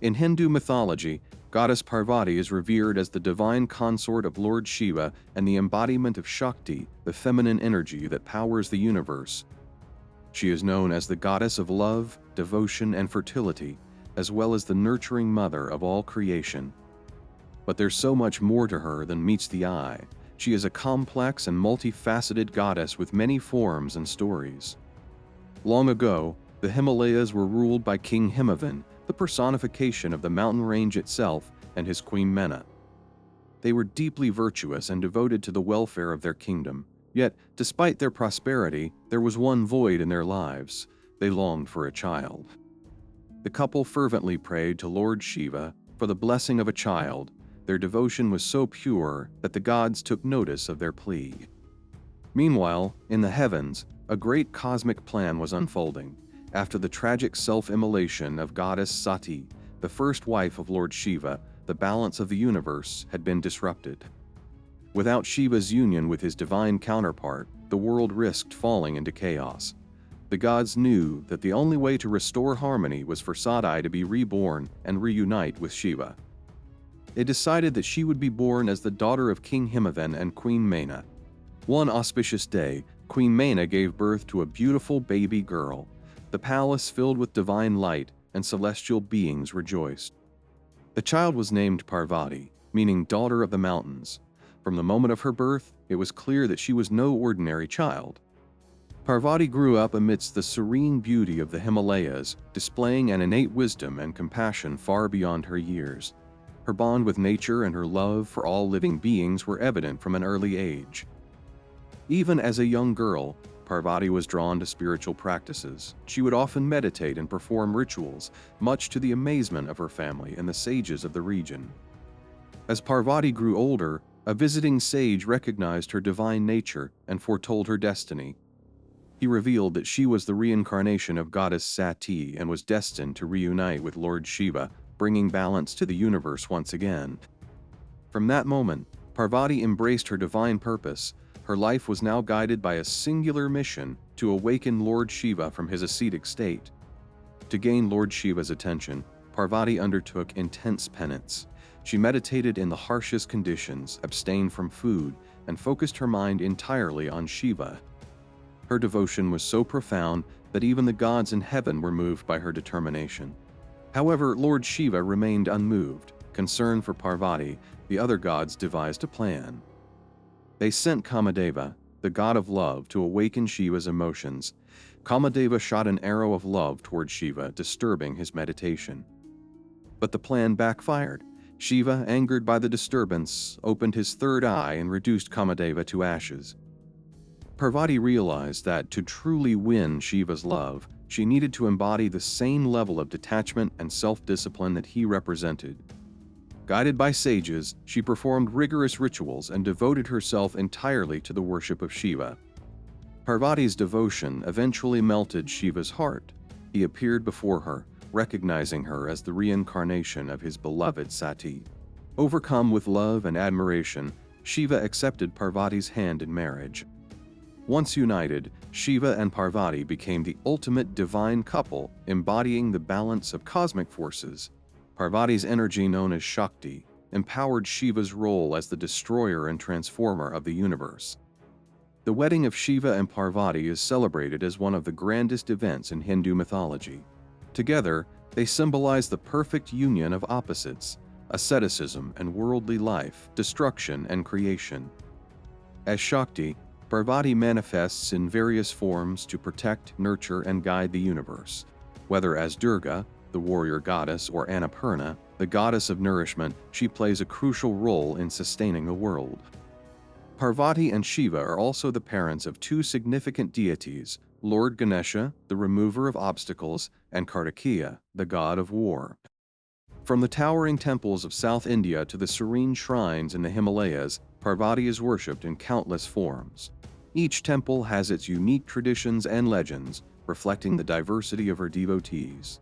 In Hindu mythology, Goddess Parvati is revered as the divine consort of Lord Shiva and the embodiment of Shakti, the feminine energy that powers the universe. She is known as the goddess of love, devotion, and fertility, as well as the nurturing mother of all creation. But there's so much more to her than meets the eye. She is a complex and multifaceted goddess with many forms and stories. Long ago, the Himalayas were ruled by King Himavan, the personification of the mountain range itself, and his queen Mena. They were deeply virtuous and devoted to the welfare of their kingdom. Yet, despite their prosperity, there was one void in their lives. They longed for a child. The couple fervently prayed to Lord Shiva for the blessing of a child. Their devotion was so pure that the gods took notice of their plea. Meanwhile, in the heavens, a great cosmic plan was unfolding. After the tragic self-immolation of goddess Sati, the first wife of Lord Shiva, the balance of the universe had been disrupted. Without Shiva's union with his divine counterpart, the world risked falling into chaos. The gods knew that the only way to restore harmony was for Sati to be reborn and reunite with Shiva. They decided that she would be born as the daughter of King Himavan and Queen Mena. One auspicious day, Queen Mena gave birth to a beautiful baby girl. The palace filled with divine light, and celestial beings rejoiced. The child was named Parvati, meaning daughter of the mountains. From the moment of her birth, it was clear that she was no ordinary child. Parvati grew up amidst the serene beauty of the Himalayas, displaying an innate wisdom and compassion far beyond her years. Her bond with nature and her love for all living beings were evident from an early age. Even as a young girl, Parvati was drawn to spiritual practices. She would often meditate and perform rituals, much to the amazement of her family and the sages of the region. As Parvati grew older, a visiting sage recognized her divine nature and foretold her destiny. He revealed that she was the reincarnation of goddess Sati and was destined to reunite with Lord Shiva, bringing balance to the universe once again. From that moment, Parvati embraced her divine purpose. Her life was now guided by a singular mission to awaken Lord Shiva from his ascetic state. To gain Lord Shiva's attention, Parvati undertook intense penance. She meditated in the harshest conditions, abstained from food, and focused her mind entirely on Shiva. Her devotion was so profound that even the gods in heaven were moved by her determination. However, Lord Shiva remained unmoved. Concerned for Parvati, the other gods devised a plan. They sent Kamadeva, the god of love, to awaken Shiva's emotions. Kamadeva shot an arrow of love toward Shiva, disturbing his meditation. But the plan backfired. Shiva, angered by the disturbance, opened his third eye and reduced Kamadeva to ashes. Parvati realized that to truly win Shiva's love, she needed to embody the same level of detachment and self-discipline that he represented. Guided by sages, she performed rigorous rituals and devoted herself entirely to the worship of Shiva. Parvati's devotion eventually melted Shiva's heart. He appeared before her, recognizing her as the reincarnation of his beloved Sati. Overcome with love and admiration, Shiva accepted Parvati's hand in marriage. Once united, Shiva and Parvati became the ultimate divine couple, embodying the balance of cosmic forces. Parvati's energy, known as Shakti, empowered Shiva's role as the destroyer and transformer of the universe. The wedding of Shiva and Parvati is celebrated as one of the grandest events in Hindu mythology. Together, they symbolize the perfect union of opposites: asceticism and worldly life, destruction and creation. As Shakti, Parvati manifests in various forms to protect, nurture, and guide the universe. Whether as Durga, the warrior goddess, or Annapurna, the goddess of nourishment, she plays a crucial role in sustaining the world. Parvati and Shiva are also the parents of two significant deities, Lord Ganesha, the remover of obstacles, and Kartikeya, the god of war. From the towering temples of South India to the serene shrines in the Himalayas, Parvati is worshipped in countless forms. Each temple has its unique traditions and legends, reflecting the diversity of her devotees.